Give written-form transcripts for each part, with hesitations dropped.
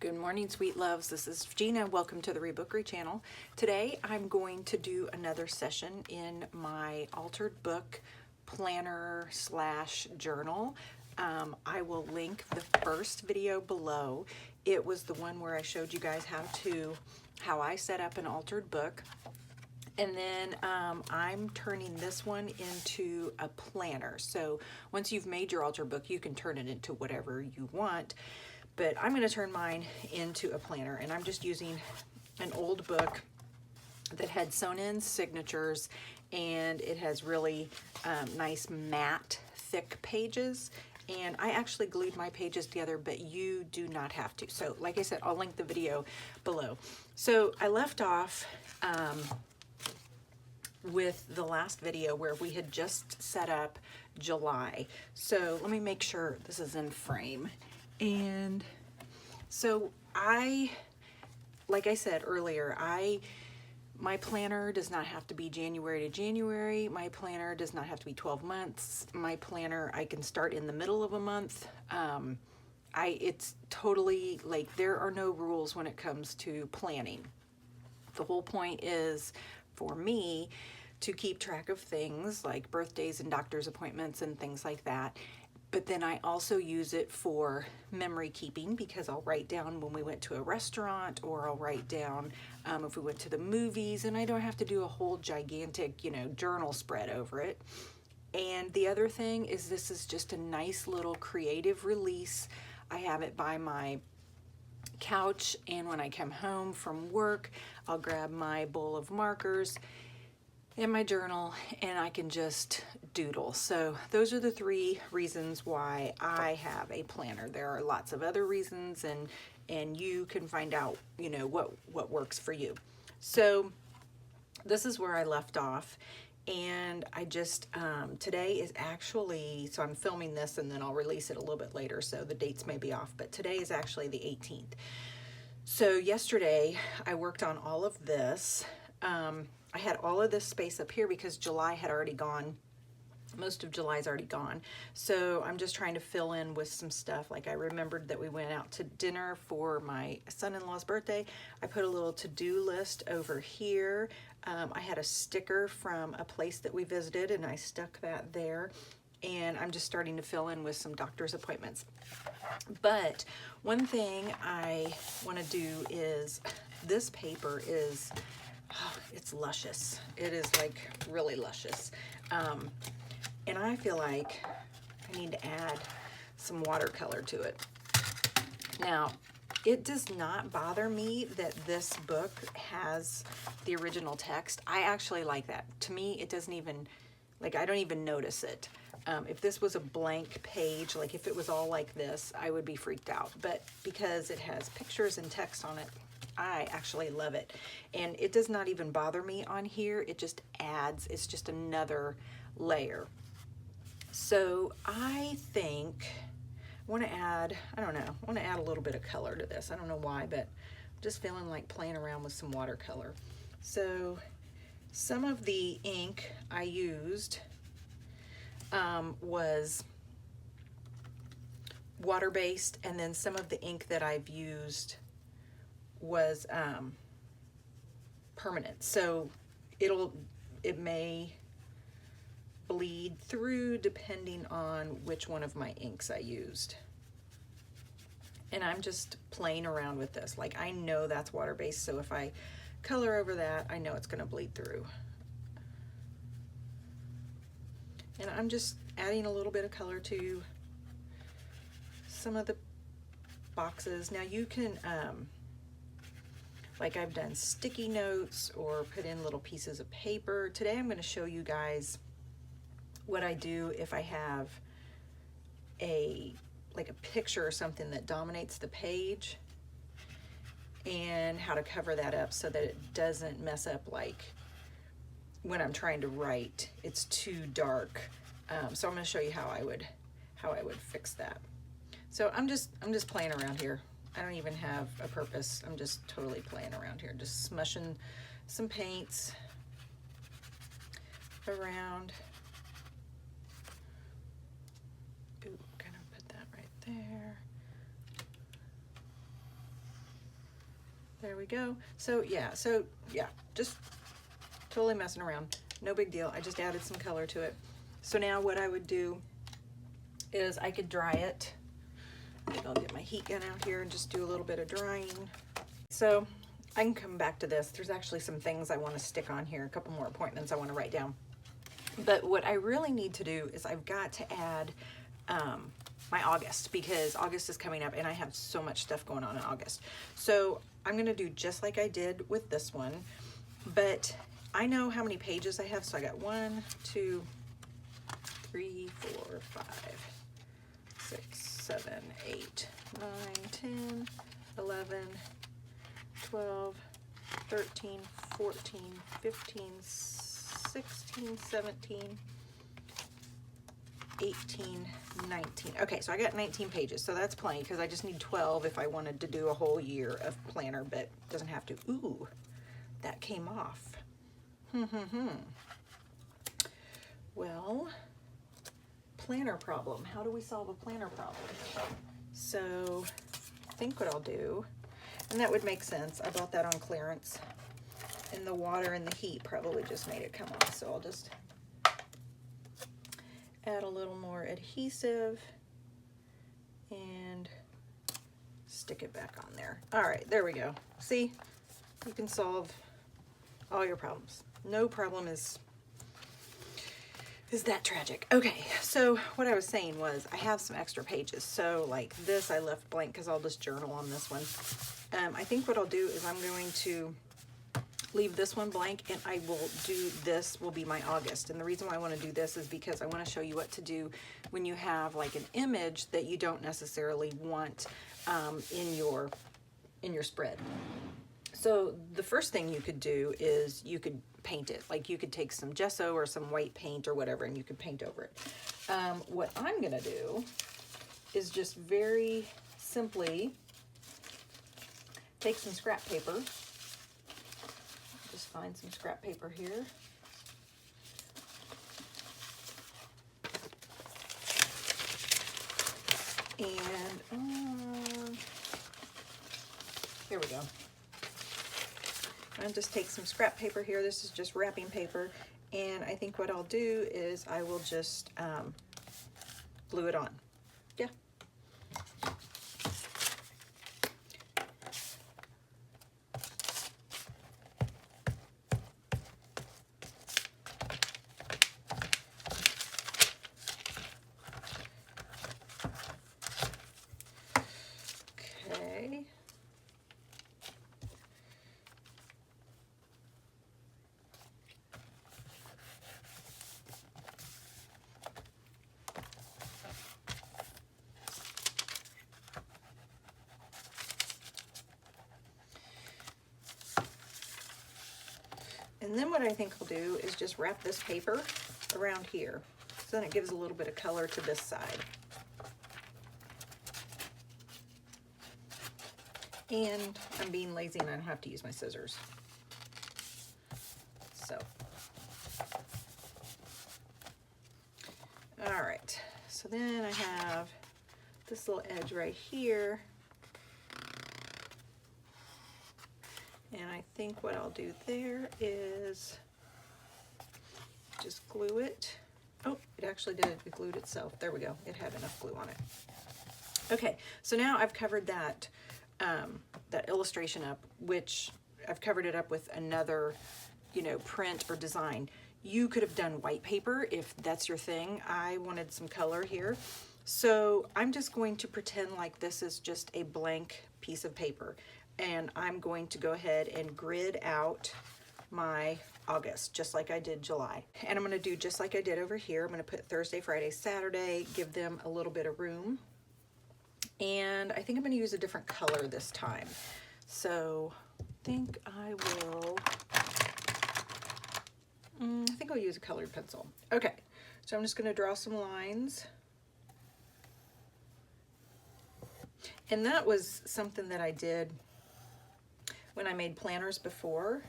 Good morning, sweet loves. This is Gina. Welcome to the Rebookery channel. Today I'm going to do another session in my altered book planner slash journal. I will link the first video below. It was the one where I showed you guys how I set up an altered book. And then I'm turning this one into a planner. So once you've made your altered book, you can turn it into whatever you want. But I'm going to turn mine into a planner, and I'm just using an old book that had sewn-in signatures, and it has really nice matte thick pages. And I actually glued my pages together, but you do not have to. So like I said, I'll link the video below. So I left off with the last video where we had just set up July. So let me make sure this is in frame. And so like I said earlier, my planner does not have to be January to January. My planner does not have to be 12 months. My planner, I can start in the middle of a month. It's totally like, there are no rules when it comes to planning. The whole point is for me to keep track of things like birthdays and doctor's appointments and things like that. But then I also use it for memory keeping, because I'll write down when we went to a restaurant, or I'll write down if we went to the movies, and I don't have to do a whole gigantic, journal spread over it. And the other thing is, this is just a nice little creative release. I have it by my couch, and when I come home from work, I'll grab my bowl of markers and my journal, and I can just doodle. So those are the three reasons why I have a planner. There are lots of other reasons, and you can find out, what works for you. So this is where I left off, and I just, today is actually, so I'm filming this and then I'll release it a little bit later, so the dates may be off, but today is actually the 18th. So yesterday I worked on all of this. I had all of this space up here because July had already gone. Most of July's already gone. So I'm just trying to fill in with some stuff. Like, I remembered that we went out to dinner for my son-in-law's birthday. I put a little to-do list over here. I had a sticker from a place that we visited, and I stuck that there. And I'm just starting to fill in with some doctor's appointments. But one thing I want to do is, this paper is, it's luscious. It is like really luscious. And I feel like I need to add some watercolor to it. Now, it does not bother me that this book has the original text. I actually like that. To me, it doesn't even, like, I don't even notice it. If this was a blank page, like if it was all like this, I would be freaked out. But because it has pictures and text on it, I actually love it. And it does not even bother me on here. It just adds, it's just another layer. So I think I want to add, I don't know, I want to add a little bit of color to this. I don't know why, but I'm just feeling like playing around with some watercolor. So some of the ink I used was water-based, and then some of the ink that I've used was permanent. So it may bleed through depending on which one of my inks I used. And I'm just playing around with this. Like, I know that's water-based, so if I color over that, I know it's going to bleed through. And I'm just adding a little bit of color to some of the boxes. Now you can, like, I've done sticky notes or put in little pieces of paper. Today I'm going to show you guys what I do if I have like a picture or something that dominates the page, and how to cover that up so that it doesn't mess up, like when I'm trying to write, it's too dark. So I'm going to show you how I would fix that. So I'm just playing around here. I don't even have a purpose. I'm just totally playing around here, just smushing some paints around. Ooh, gonna put that right there. There we go. So yeah, just totally messing around. No big deal. I just added some color to it. So now what I would do is I could dry it. I think I'll get my heat gun out here and just do a little bit of drying. So I can come back to this. There's actually some things I want to stick on here, a couple more appointments I want to write down. But what I really need to do is I've got to add my August, because August is coming up and I have so much stuff going on in August. So I'm going to do just like I did with this one, but I know how many pages I have. So I got 1, 2, 3, 4, 5, 6, 7, 8, 9, 10, 11, 12, 13, 14, 15, 16, 17, 18, 19. Okay, so I got 19 pages, so that's plenty, because I just need 12 if I wanted to do a whole year of planner, but it doesn't have to. Ooh, that came off. Well, planner problem. How do we solve a planner problem? So I think what I'll do, and that would make sense, I bought that on clearance, and the water and the heat probably just made it come off, so I'll just add a little more adhesive and stick it back on there. All right, there we go. See, you can solve all your problems. No problem is that tragic. Okay, so what I was saying was I have some extra pages. So like this I left blank because I'll just journal on this one. I think what I'll do is I'm going to leave this one blank, and I will do, this will be my August. And the reason why I want to do this is because I want to show you what to do when you have like an image that you don't necessarily want in your spread. So the first thing you could do is you could paint it. Like you could take some gesso or some white paint or whatever, and you could paint over it. What I'm gonna do is just very simply take some scrap paper. Just find some scrap paper here. And here we go. And just take some scrap paper here. This is just wrapping paper. And I think what I'll do is I will just glue it on. Yeah. Okay. And then what I think I'll do is just wrap this paper around here. So then it gives a little bit of color to this side. And I'm being lazy and I don't have to use my scissors. So. All right, so then I have this little edge right here. And I think what I'll do there is just glue it. Oh, it actually did it. It glued itself. There we go. It had enough glue on it. Okay, so now I've covered that that illustration up, which I've covered it up with another, print or design. You could have done white paper if that's your thing. I wanted some color here. So I'm just going to pretend like this is just a blank piece of paper. And I'm going to go ahead and grid out my August, just like I did July. And I'm going to do just like I did over here. I'm going to put Thursday, Friday, Saturday, give them a little bit of room. And I think I'm going to use a different color this time. So I think I'll use a colored pencil. Okay, so I'm just going to draw some lines. And that was something that I did when I made planners before,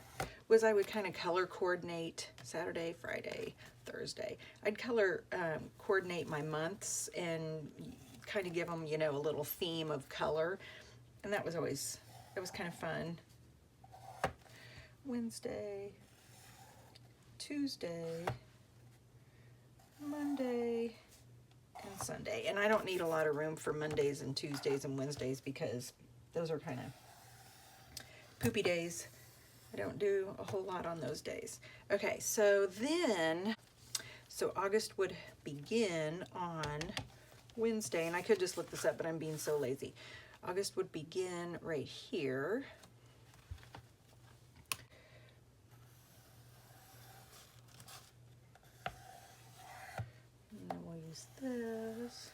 was I would kind of color coordinate Saturday, Friday, Thursday. I'd color coordinate my months and kind of give them, a little theme of color. And that was kind of fun. Wednesday, Tuesday, Monday, and Sunday. And I don't need a lot of room for Mondays and Tuesdays and Wednesdays because those are kind of poopy days. I don't do a whole lot on those days. Okay, so August would begin on Wednesday, and I could just look this up, but I'm being so lazy. August would begin right here. And then we'll use this.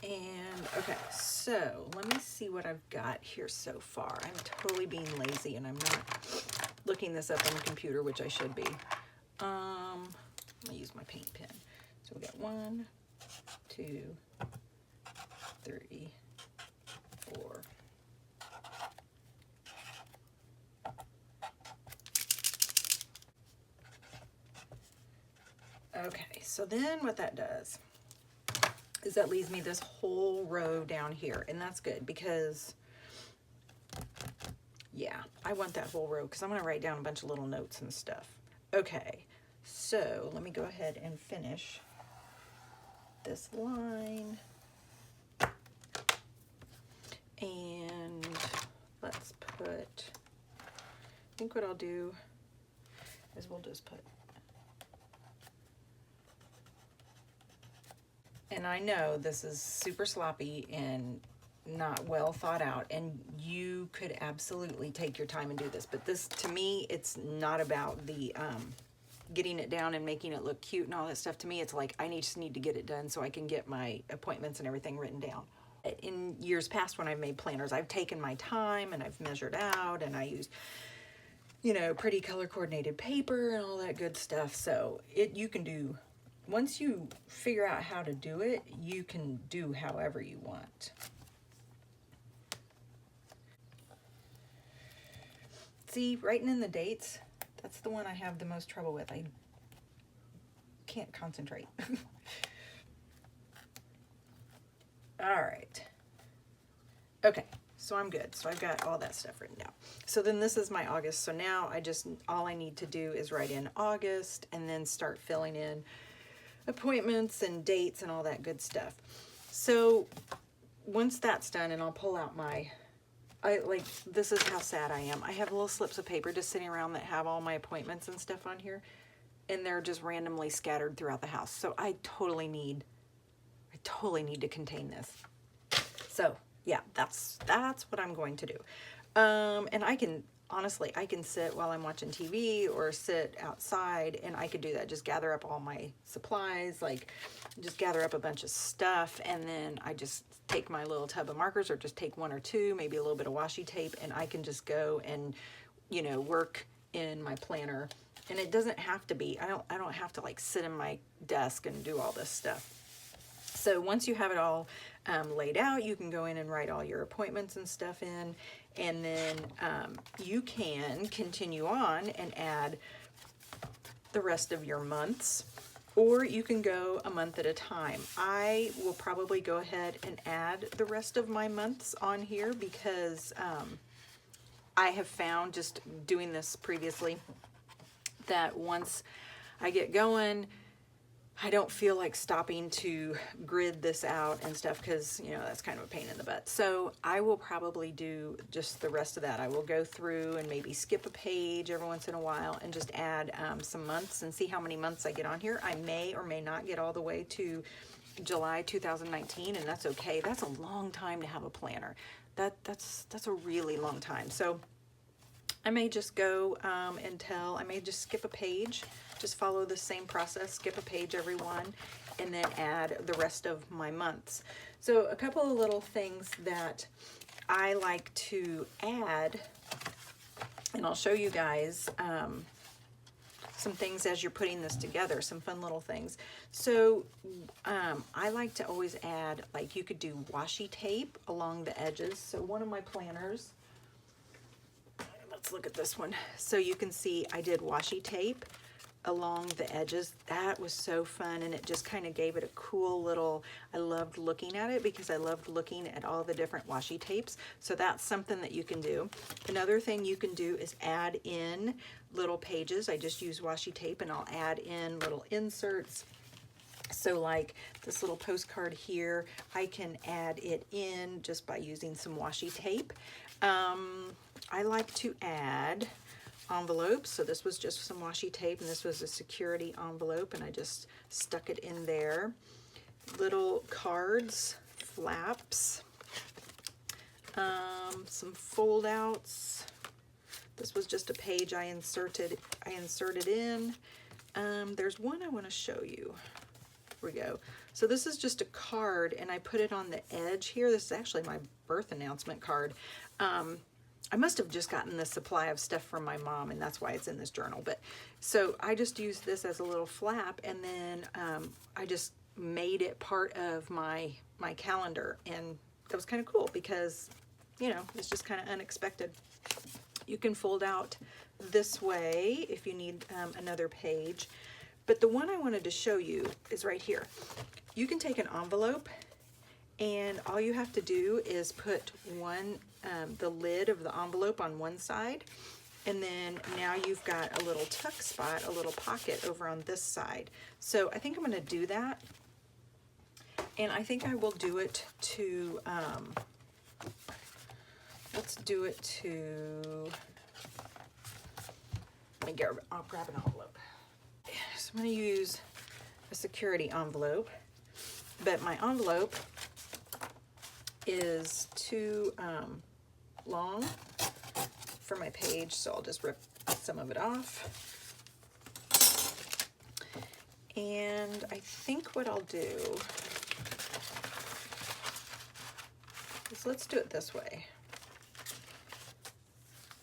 And okay, so let me see what I've got here so far. I'm totally being lazy and I'm not looking this up on the computer, which I should be. I'm gonna use my paint pen. So we got 1, 2, 3, 4. Okay, so then what that does is that leaves me this whole row down here, and that's good because, yeah, I want that whole row because I'm going to write down a bunch of little notes and stuff. Okay, so let me go ahead and finish this line. And let's put, I think what I'll do is we'll just put, and I know this is super sloppy and not well thought out, and you could absolutely take your time and do this, but this, to me, it's not about the getting it down and making it look cute and all that stuff. To me, it's like I just need to get it done so I can get my appointments and everything written down. In years past when I've made planners, I've taken my time and I've measured out, and I used, you know, pretty color coordinated paper and all that good stuff. So you can do, once you figure out how to do it, you can do however you want. See, writing in the dates, that's the one I have the most trouble with. I can't concentrate. All right. Okay, so I'm good. So I've got all that stuff written down. So then this is my August. So now all I need to do is write in August and then start filling in appointments and dates and all that good stuff. So once that's done, and I'll pull out this is how sad I am. I have little slips of paper just sitting around that have all my appointments and stuff on here, and they're just randomly scattered throughout the house. So I totally need to contain this. So yeah, that's what I'm going to do. And I can, honestly, I can sit while I'm watching TV or sit outside, and I could do that. Just gather up all my supplies, like just gather up a bunch of stuff, and then I just take my little tub of markers, or just take 1 or 2, maybe a little bit of washi tape, and I can just go and, you know, work in my planner. And it doesn't have to be, I don't have to like sit in my desk and do all this stuff. So once you have it all laid out, you can go in and write all your appointments and stuff in, and then you can continue on and add the rest of your months, or you can go a month at a time. I will probably go ahead and add the rest of my months on here because I have found, just doing this previously, that once I get going, I don't feel like stopping to grid this out and stuff because, you know, that's kind of a pain in the butt. So I will probably do just the rest of that. I will go through and maybe skip a page every once in a while and just add some months and see how many months I get on here. I may or may not get all the way to July 2019, and that's okay. That's a long time to have a planner. That's a really long time. So I may just go until, I may just skip a page, just follow the same process, skip a page every one, and then add the rest of my months. So a couple of little things that I like to add, and I'll show you guys some things as you're putting this together, some fun little things. So I like to always add, like you could do washi tape along the edges. So one of my planners, let's look at this one. So you can see I did washi tape along the edges. That was so fun, and it just kind of gave it a cool little, I loved looking at it because I loved looking at all the different washi tapes. So that's something that you can do. Another thing you can do is add in little pages. I just use washi tape and I'll add in little inserts. So like this little postcard here, I can add it in just by using some washi tape. I like to add envelopes. So this was just some washi tape, and this was a security envelope, and I just stuck it in there. Little cards, flaps, some fold outs. This was just a page I inserted in. There's one I want to show you. Here we go. So this is just a card, and I put it on the edge here. This is actually my birth announcement card. I must have just gotten the supply of stuff from my mom, and that's why it's in this journal. But so I just used this as a little flap, and then I just made it part of my calendar, and that was kind of cool because, you know, it's just kind of unexpected. You can fold out this way if you need another page. But the one I wanted to show you is right here. You can take an envelope, and all you have to do is put the lid of the envelope on one side, and then now you've got a little tuck spot, a little pocket over on this side. So I think I'm going to do that, and I think I will do it to, let's do it to, I'll grab an envelope. So I'm going to use a security envelope, but my envelope is too long for my page, so I'll just rip some of it off. And I think what I'll do is, let's do it this way.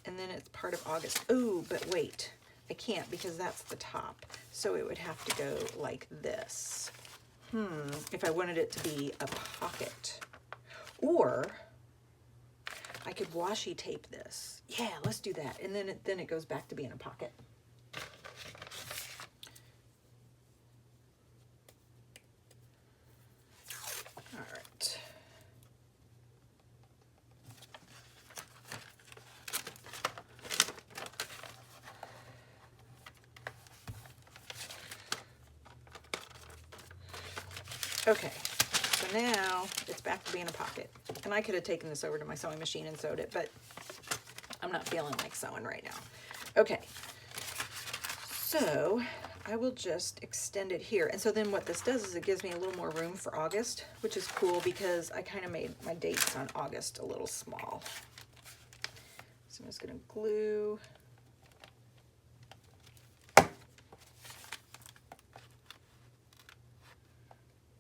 And then it's part of August. Oh, but wait, I can't because that's the top. So it would have to go like this. If I wanted it to be a pocket. Or I could washi tape this. Yeah, let's do that. And then it goes back to being a pocket. All right. Okay, so now it's back to being a pocket. And I could have taken this over to my sewing machine and sewed it, but I'm not feeling like sewing right now. Okay, so I will just extend it here. And so then what this does is it gives me a little more room for August, which is cool because I kind of made my dates on August a little small. So I'm just going to glue.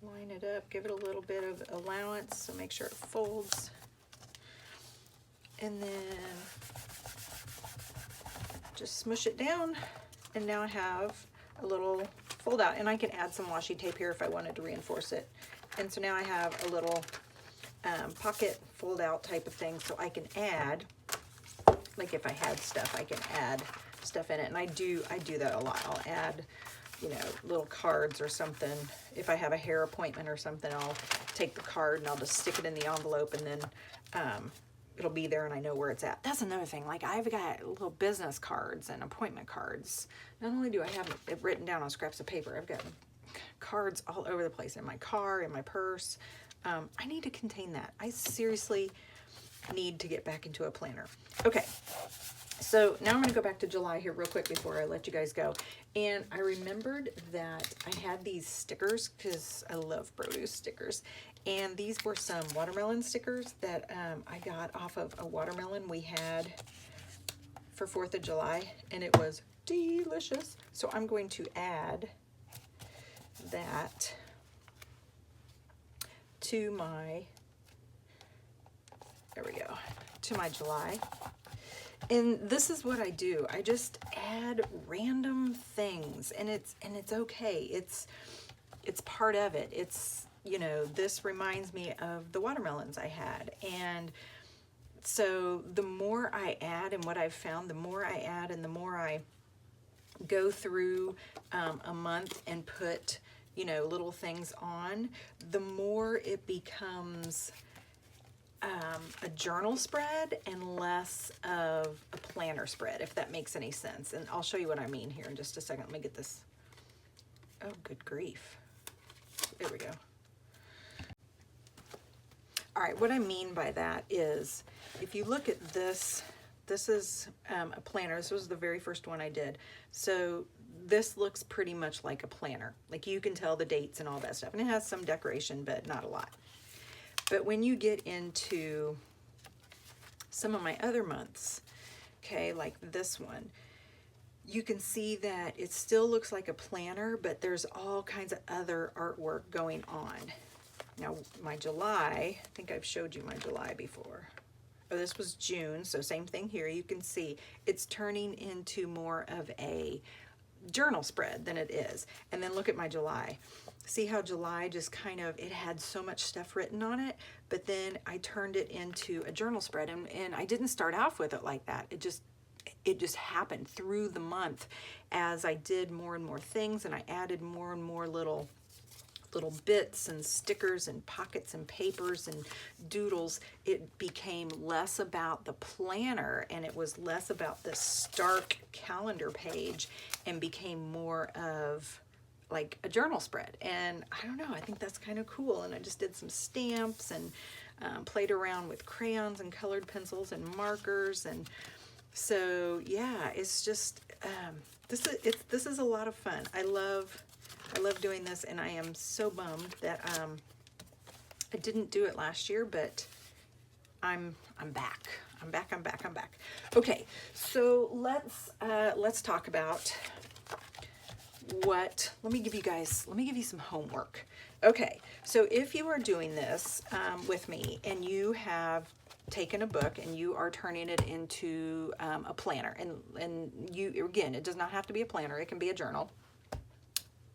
Line it up, give it a little bit of allowance, so make sure it folds. And then just smush it down, and now I have a little fold out, and I can add some washi tape here if I wanted to reinforce it. And so now I have a little pocket fold out type of thing, so I can add, like if I had stuff, I can add stuff in it, and I do that a lot. I'll add, you know, little cards or something. If I have a hair appointment or something, I'll take the card and I'll just stick it in the envelope, and then it'll be there and I know where it's at. That's another thing. Like, I've got little business cards and appointment cards. Not only do I have it written down on scraps of paper, I've got cards all over the place, in my car, in my purse. I need to contain that. I seriously need to get back into a planner. Okay. So now I'm going to go back to July here real quick before I let you guys go. And I remembered that I had these stickers because I love produce stickers. And these were some watermelon stickers that I got off of a watermelon we had for 4th of July. And it was delicious. So I'm going to add that to my, there we go, to my July. And this is what I do. I just add random things, and it's okay. It's part of it. It's, you know, this reminds me of the watermelons I had, and So the more I add, and what I've found, the more I add and the more I go through a month and put, you know, little things on, the more it becomes a journal spread and less of a planner spread, if that makes any sense. And I'll show you what I mean here in just a second. Let me get this. Oh, good grief. There we go. All right, what I mean by that is, if you look at this, this is a planner. This was the very first one I did. So this looks pretty much like a planner. Like, you can tell the dates and all that stuff. And it has some decoration, but not a lot. But when you get into some of my other months, okay, like this one, you can see that it still looks like a planner, but there's all kinds of other artwork going on. Now, my July, I think I've showed you my July before. Oh, this was June, so same thing here. You can see it's turning into more of a journal spread than it is. And then look at my July. See how July just kind of, it had so much stuff written on it, but then I turned it into a journal spread. And I didn't start off with it like that. It just happened through the month as I did more and more things, and I added more and more little bits and stickers and pockets and papers and doodles. It became less about the planner, and it was less about the stark calendar page, and became more of like a journal spread. And I don't know, I think that's kind of cool. And I just did some stamps and played around with crayons and colored pencils and markers. And so yeah, it's just this is a lot of fun. I love doing this, and I am so bummed that I didn't do it last year, but I'm back. I'm back. Okay, so let's talk about let me give you some homework. Okay, so if you are doing this with me, and you have taken a book and you are turning it into a planner, and you, again, it does not have to be a planner, it can be a journal.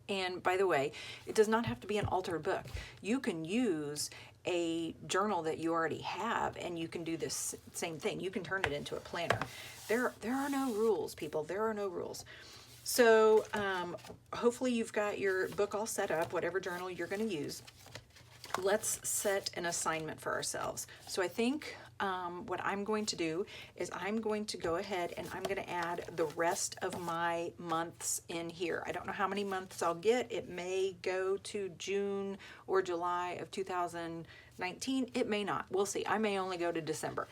And by the way, it does not have to be an altered book. You can use a journal that you already have, and you can do this same thing. You can turn it into a planner. There are no rules, people. There are no rules. So hopefully you've got your book all set up, whatever journal you're going to use. Let's set an assignment for ourselves. So I think what I'm going to do is I'm going to go ahead and I'm going to add the rest of my months in here. I don't know how many months I'll get. It may go to June or July of 2019. It may not. We'll see. I may only go to December.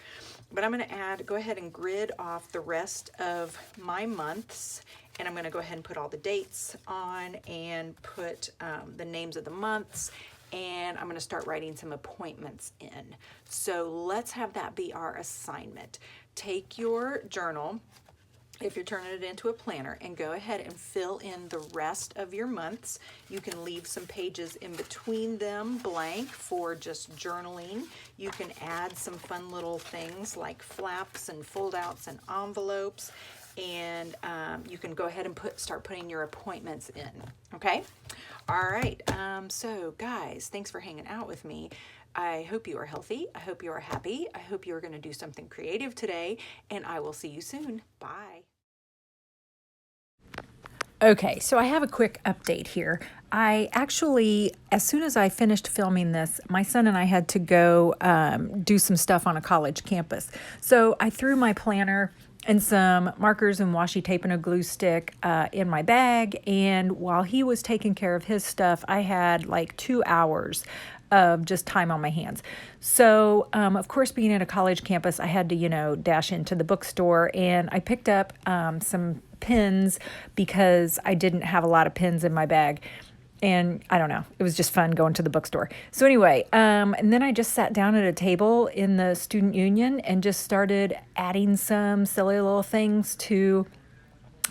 But I'm going to go ahead and grid off the rest of my months. And I'm going to go ahead and put all the dates on and put the names of the months. And I'm going to start writing some appointments in. So let's have that be our assignment. Take your journal, if you're turning it into a planner, and go ahead and fill in the rest of your months. You can leave some pages in between them blank for just journaling. You can add some fun little things like flaps and fold outs and envelopes. And you can go ahead and start putting your appointments in, okay? All right, so guys, thanks for hanging out with me. I hope you are healthy. I hope you are happy. I hope you are going to do something creative today, and I will see you soon. Bye. Okay, so I have a quick update here. I actually, as soon as I finished filming this, my son and I had to go do some stuff on a college campus. So I threw my planner and some markers and washi tape and a glue stick in my bag. And while he was taking care of his stuff, I had like 2 hours of just time on my hands. So, of course, being at a college campus, I had to, dash into the bookstore, and I picked up some pens because I didn't have a lot of pens in my bag. And I don't know, it was just fun going to the bookstore. So anyway, and then I just sat down at a table in the student union and just started adding some silly little things to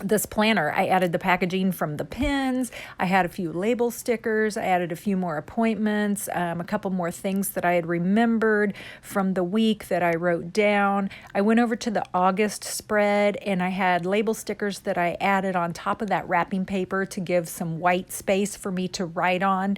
this planner. I added the packaging from the pens. I had a few label stickers. I added a few more appointments, a couple more things that I had remembered from the week that I wrote down. I went over to the August spread, and I had label stickers that I added on top of that wrapping paper to give some white space for me to write on.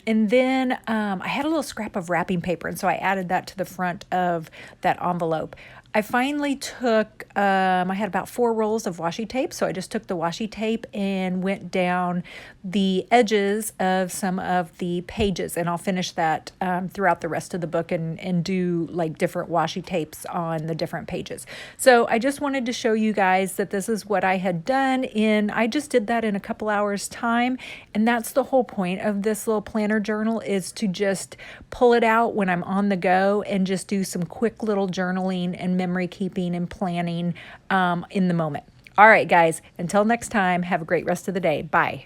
And then I had a little scrap of wrapping paper, and so I added that to the front of that envelope. I finally took, I had about 4 rolls of washi tape, so I just took the washi tape and went down the edges of some of the pages, and I'll finish that throughout the rest of the book and do like different washi tapes on the different pages. So I just wanted to show you guys that this is what I had done, and I just did that in a couple hours time, and that's the whole point of this little planner journal, is to just pull it out when I'm on the go and just do some quick little journaling and memory keeping and planning in the moment. All right, guys, until next time, have a great rest of the day. Bye.